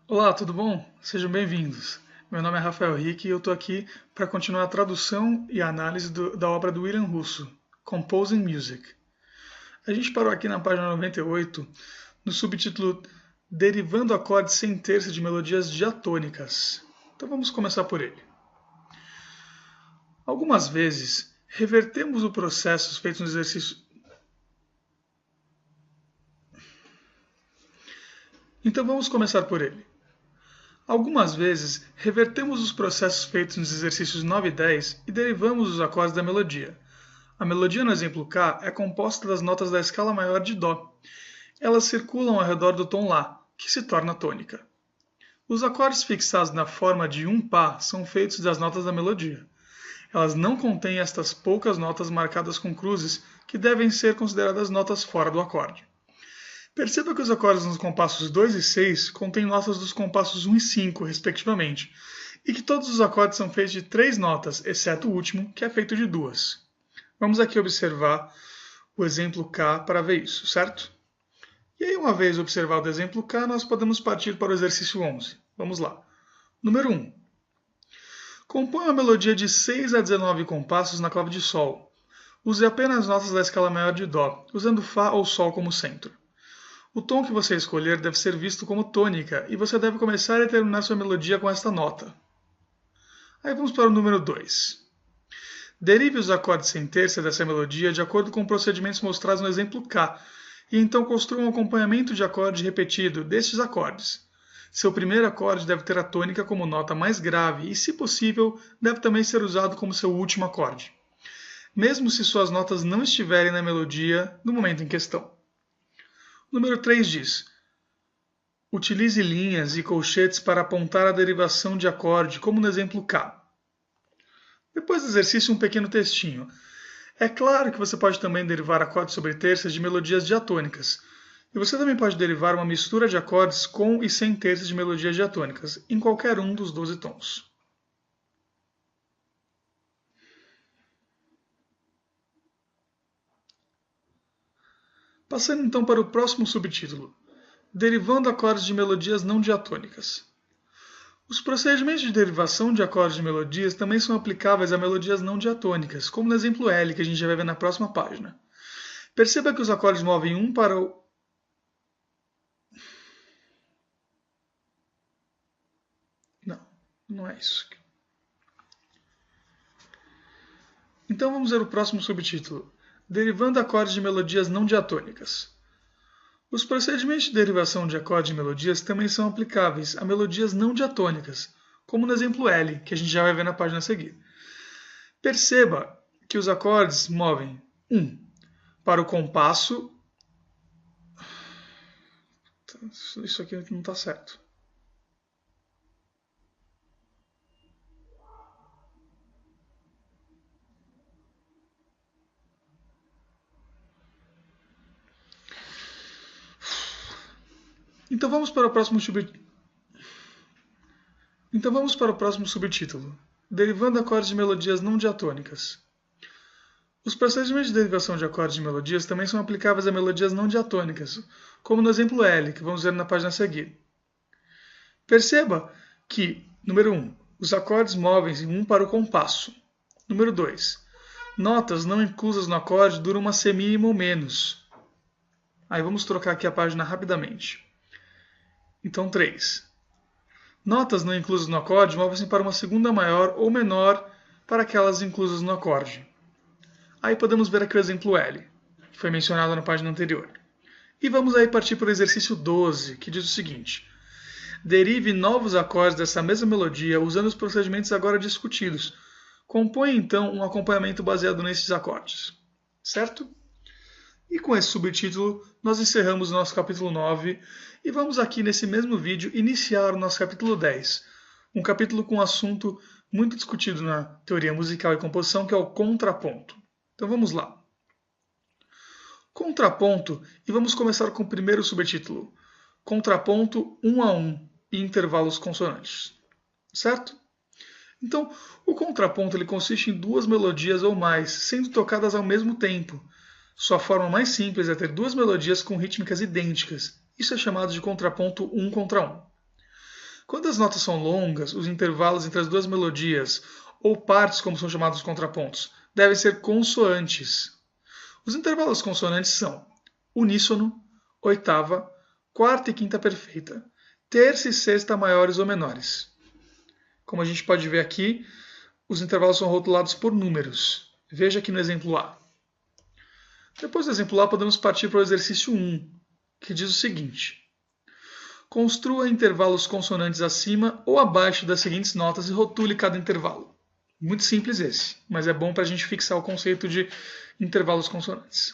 Olá, tudo bom? Sejam bem-vindos. Meu nome é Rafael Rick e eu estou aqui para continuar a tradução e a análise da obra do William Russo, Composing Music. A gente parou aqui na página 98, no subtítulo Derivando acordes sem terça de melodias diatônicas. Então vamos começar por ele. Algumas vezes, revertemos o processo feito no exercício. Então vamos começar por ele. Algumas vezes, revertemos os processos feitos nos exercícios 9 e 10 e derivamos os acordes da melodia. A melodia no exemplo K é composta das notas da escala maior de Dó. Elas circulam ao redor do tom Lá, que se torna tônica. Os acordes fixados na forma de um Pá são feitos das notas da melodia. Elas não contêm estas poucas notas marcadas com cruzes, que devem ser consideradas notas fora do acorde. Perceba que os acordes nos compassos 2 e 6 contêm notas dos compassos 1 e 5, respectivamente, e que todos os acordes são feitos de 3 notas, exceto o último, que é feito de 2. Vamos aqui observar o exemplo K para ver isso, certo? E aí, uma vez observado o exemplo K, nós podemos partir para o exercício 11. Vamos lá. Número 1. Compõe uma melodia de 6 a 19 compassos na clave de Sol. Use apenas notas da escala maior de Dó, usando Fá ou Sol como centro. O tom que você escolher deve ser visto como tônica e você deve começar e terminar sua melodia com esta nota. Aí vamos para o número 2. Derive os acordes sem terça dessa melodia de acordo com procedimentos mostrados no exemplo K, e então construa um acompanhamento de acorde repetido destes acordes. Seu primeiro acorde deve ter a tônica como nota mais grave e, se possível, deve também ser usado como seu último acorde, mesmo se suas notas não estiverem na melodia no momento em questão. Número 3 diz: utilize linhas e colchetes para apontar a derivação de acorde, como no exemplo K. Depois do exercício, um pequeno textinho. É claro que você pode também derivar acordes sobre terças de melodias diatônicas. E você também pode derivar uma mistura de acordes com e sem terças de melodias diatônicas, em qualquer um dos 12 tons. Passando então para o próximo subtítulo, derivando acordes de melodias não diatônicas. Os procedimentos de derivação de acordes de melodias também são aplicáveis a melodias não diatônicas, como no exemplo L, que a gente já vai ver na próxima página. Perceba que os acordes movem um para o... Não é isso. Então vamos ver o próximo subtítulo, derivando acordes de melodias não diatônicas. Os procedimentos de derivação de acordes de melodias também são aplicáveis a melodias não diatônicas, como no exemplo L, que a gente já vai ver na página a seguir. Perceba que os acordes movem 1 para o compasso. Isso aqui não está certo. Então vamos para o próximo subtítulo, derivando acordes de melodias não diatônicas. Os procedimentos de derivação de acordes de melodias também são aplicáveis a melodias não diatônicas, como no exemplo L, que vamos ver na página a seguir. Perceba que, número 1, os acordes movem-se um para o compasso. Número 2, notas não inclusas no acorde duram uma semínima ou menos. Aí vamos trocar aqui a página rapidamente. Então, 3. Notas não inclusas no acorde movem-se para uma segunda maior ou menor para aquelas inclusas no acorde. Aí podemos ver aqui o exemplo L, que foi mencionado na página anterior. E vamos aí partir para o exercício 12, que diz o seguinte: derive novos acordes dessa mesma melodia usando os procedimentos agora discutidos. Compõe então um acompanhamento baseado nesses acordes. Certo? E com esse subtítulo, nós encerramos o nosso capítulo 9 e vamos aqui nesse mesmo vídeo iniciar o nosso capítulo 10, um capítulo com um assunto muito discutido na teoria musical e composição, que é o contraponto. Então vamos lá. Contraponto, e vamos começar com o primeiro subtítulo, contraponto 1 a 1 e intervalos consonantes. Certo? Então, o contraponto ele consiste em duas melodias ou mais, sendo tocadas ao mesmo tempo. Sua forma mais simples é ter duas melodias com rítmicas idênticas. Isso é chamado de contraponto 1 contra 1. Quando as notas são longas, os intervalos entre as duas melodias, ou partes, como são chamados os contrapontos, devem ser consoantes. Os intervalos consonantes são uníssono, oitava, quarta e quinta perfeita, terça e sexta maiores ou menores. Como a gente pode ver aqui, os intervalos são rotulados por números. Veja aqui no exemplo A. Depois do exemplo A, podemos partir para o exercício 1, que diz o seguinte. Construa intervalos consonantes acima ou abaixo das seguintes notas e rotule cada intervalo. Muito simples esse, mas é bom para a gente fixar o conceito de intervalos consonantes.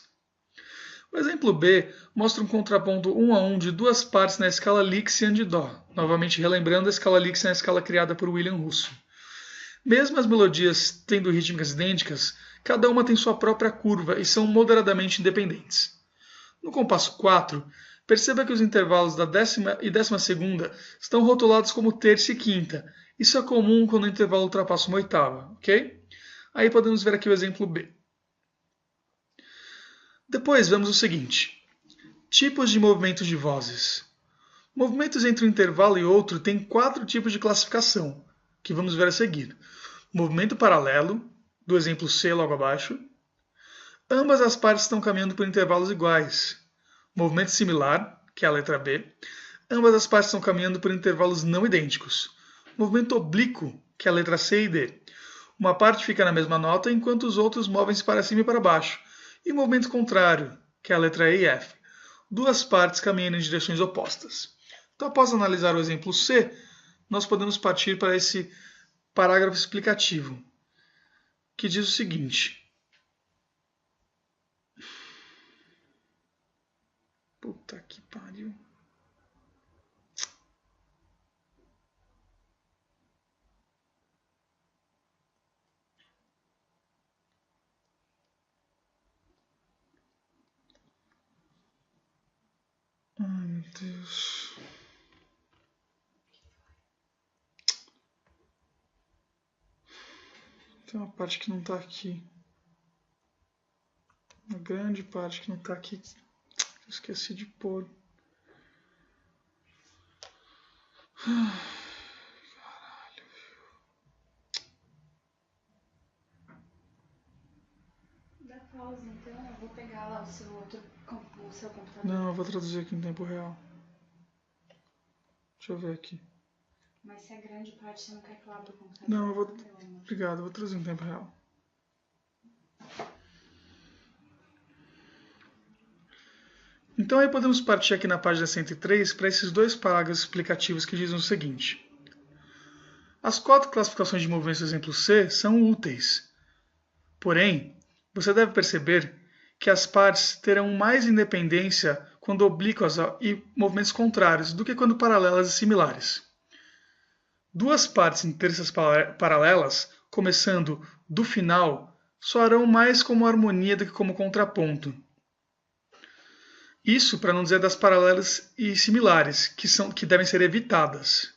O exemplo B mostra um contraponto 1 a 1 de duas partes na escala Lixien de Dó. Novamente relembrando, a escala Lixien é a escala criada por William Russo. Mesmo as melodias tendo rítmicas idênticas, cada uma tem sua própria curva e são moderadamente independentes. No compasso 4, perceba que os intervalos da décima e 12ª estão rotulados como terça e quinta. Isso é comum quando o intervalo ultrapassa uma oitava, ok? Aí podemos ver aqui o exemplo B. Depois vemos o seguinte. Tipos de movimentos de vozes. Movimentos entre um intervalo e outro têm 4 tipos de classificação, que vamos ver a seguir. Movimento paralelo, do exemplo C logo abaixo. Ambas as partes estão caminhando por intervalos iguais. Movimento similar, que é a letra B. Ambas as partes estão caminhando por intervalos não idênticos. Movimento oblíquo, que é a letra C e D. Uma parte fica na mesma nota, enquanto os outros movem-se para cima e para baixo. E movimento contrário, que é a letra E e F. Duas partes caminhando em direções opostas. Então, após analisar o exemplo C, nós podemos partir para esse parágrafo explicativo, que diz o seguinte. Puta que pariu. Ai, meu Deus. Tem uma parte que não está aqui. Uma grande parte que não está aqui. Eu esqueci de pôr. Caralho, Dá pausa então, eu vou pegar lá o seu computador. Não, eu vou traduzir aqui em tempo real. Deixa eu ver aqui. Mas se é grande parte, você não quer que eu abra o computador? Não, eu vou... Obrigado, eu vou traduzir em tempo real. Então aí podemos partir aqui na página 103 para esses dois parágrafos explicativos que dizem o seguinte. As 4 classificações de movimentos do exemplo C são úteis. Porém, você deve perceber que as partes terão mais independência quando oblíquas e movimentos contrários do que quando paralelas e similares. Duas partes em terças paralelas, começando do final, soarão mais como harmonia do que como contraponto. Isso para não dizer das paralelas e similares, que devem ser evitadas.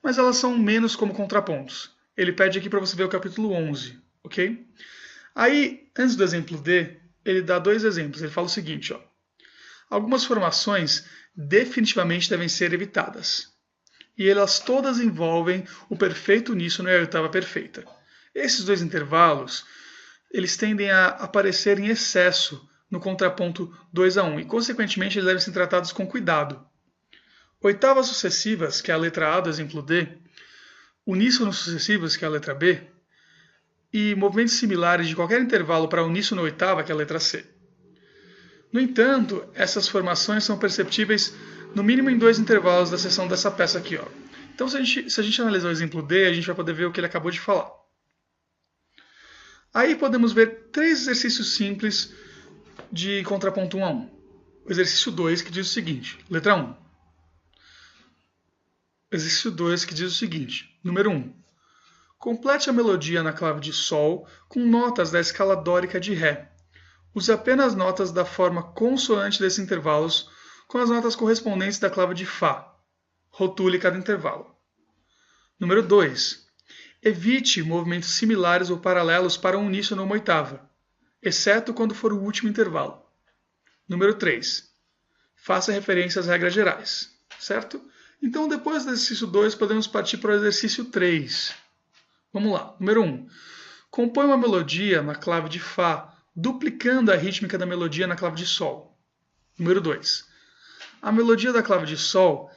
Mas elas são menos como contrapontos. Ele pede aqui para você ver o capítulo 11, ok? Aí, antes do exemplo D, ele dá 2 exemplos. Ele fala o seguinte, ó. Algumas formações definitivamente devem ser evitadas. E elas todas envolvem o perfeito uníssono e a oitava perfeita. Esses 2 intervalos, eles tendem a aparecer em excesso no contraponto 2 a 1 e, consequentemente, eles devem ser tratados com cuidado. Oitavas sucessivas, que é a letra A do exemplo D, uníssonos sucessivos, que é a letra B, e movimentos similares de qualquer intervalo para uníssono oitava, que é a letra C. No entanto, essas formações são perceptíveis no mínimo em 2 intervalos da seção dessa peça aqui, ó. Então, se a gente analisar o exemplo D, a gente vai poder ver o que ele acabou de falar. Aí podemos ver 3 exercícios simples de contraponto 1 a 1. O exercício 2, que diz o seguinte, letra 1. Exercício 2, que diz o seguinte, número 1. Complete a melodia na clave de Sol com notas da escala dórica de Ré. Use apenas notas da forma consoante desses intervalos com as notas correspondentes da clave de Fá. Rotule cada intervalo. Número 2. Evite movimentos similares ou paralelos para um uníssono ou uma oitava, exceto quando for o último intervalo. Número 3. Faça referência às regras gerais, certo? Então, depois do exercício 2, podemos partir para o exercício 3. Vamos lá. Número 1. Compõe uma melodia na clave de Fá, duplicando a rítmica da melodia na clave de Sol. Número 2. A melodia da clave de Sol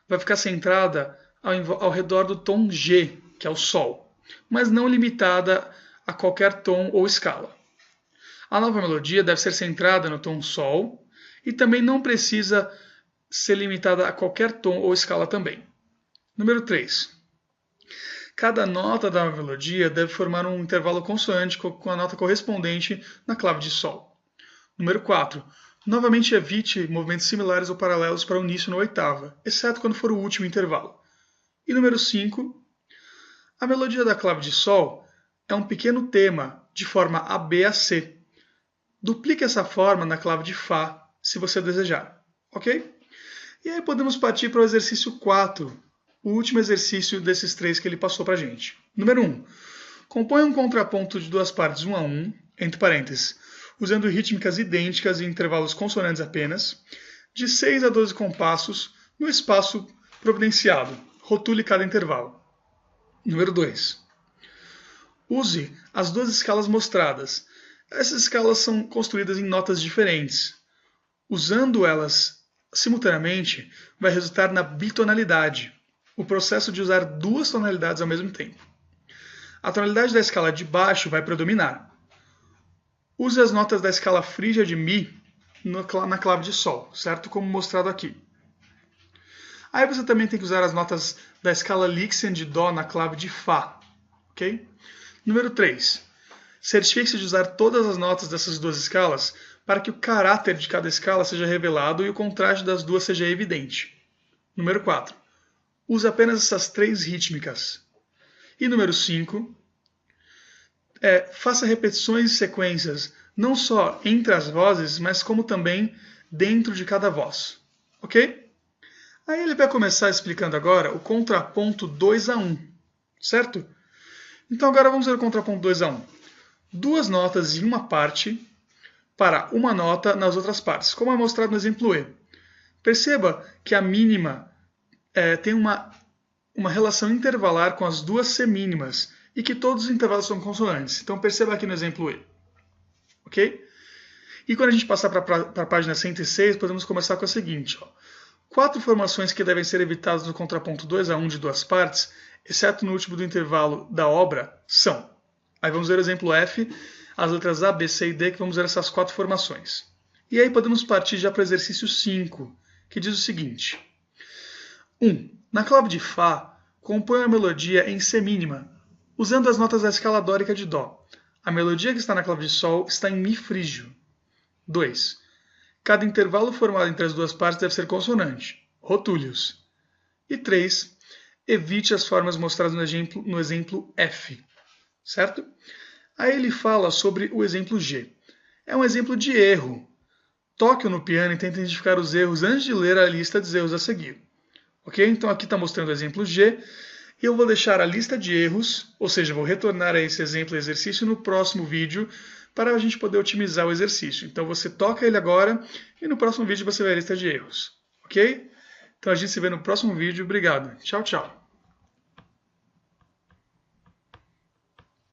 vai ficar centrada ao redor do tom G, que é o Sol, mas não limitada a qualquer tom ou escala. A nova melodia deve ser centrada no tom Sol e também não precisa ser limitada a qualquer tom ou escala também. Número 3. Cada nota da nova melodia deve formar um intervalo consonante com a nota correspondente na clave de Sol. Número 4. Novamente evite movimentos similares ou paralelos para uníssono ou oitava, exceto quando for o último intervalo. E número 5. A melodia da clave de Sol é um pequeno tema de forma AB a C. Duplique essa forma na clave de Fá, se você desejar, ok? E aí podemos partir para o exercício 4, o último exercício desses 3 que ele passou para a gente. Número 1. Compõe um contraponto de duas partes 1 a 1, entre parênteses, usando rítmicas idênticas e intervalos consonantes apenas, de 6 a 12 compassos no espaço providenciado. Rotule cada intervalo. Número 2. Use as duas escalas mostradas. Essas escalas são construídas em notas diferentes. Usando elas simultaneamente, vai resultar na bitonalidade, o processo de usar duas tonalidades ao mesmo tempo. A tonalidade da escala de baixo vai predominar. Use as notas da escala frígia de Mi na clave de Sol, certo? Como mostrado aqui. Aí você também tem que usar as notas da escala Lixen de Dó na clave de Fá, ok? Número 3. Certifique-se de usar todas as notas dessas duas escalas para que o caráter de cada escala seja revelado e o contraste das duas seja evidente. Número 4. Use apenas essas 3 rítmicas. E número 5. Faça repetições e sequências, não só entre as vozes, mas como também dentro de cada voz. Ok? Aí ele vai começar explicando agora o contraponto 2 a 1. Certo? Então agora vamos ver o contraponto 2 a 1. Duas notas em uma parte para uma nota nas outras partes, como é mostrado no exemplo E. Perceba que a mínima tem uma relação intervalar com as duas semínimas e que todos os intervalos são consonantes. Então perceba aqui no exemplo E. Ok? E quando a gente passar para a página 106, podemos começar com a seguinte. 4 formações que devem ser evitadas no contraponto 2 a 1 de duas partes, exceto no último do intervalo da obra, são. Aí vamos ver o exemplo F, as letras A, B, C e D, que vamos ver essas 4 formações. E aí podemos partir já para o exercício 5, que diz o seguinte. 1. Na clave de Fá, compõe a melodia em semínima, usando as notas da escala dórica de Dó. A melodia que está na clave de Sol está em Mi frígio. 2. Cada intervalo formado entre as duas partes deve ser consonante. Rotule-os. E 3. Evite as formas mostradas no exemplo F. Certo? Aí ele fala sobre o exemplo G. É um exemplo de erro. Toque-o no piano e tente identificar os erros antes de ler a lista de erros a seguir. Ok? Então aqui está mostrando o exemplo G. E eu vou deixar a lista de erros, ou seja, vou retornar a esse exemplo e exercício no próximo vídeo para a gente poder otimizar o exercício. Então você toca ele agora e no próximo vídeo você vê a lista de erros. Ok? Então a gente se vê no próximo vídeo. Obrigado. Tchau, tchau.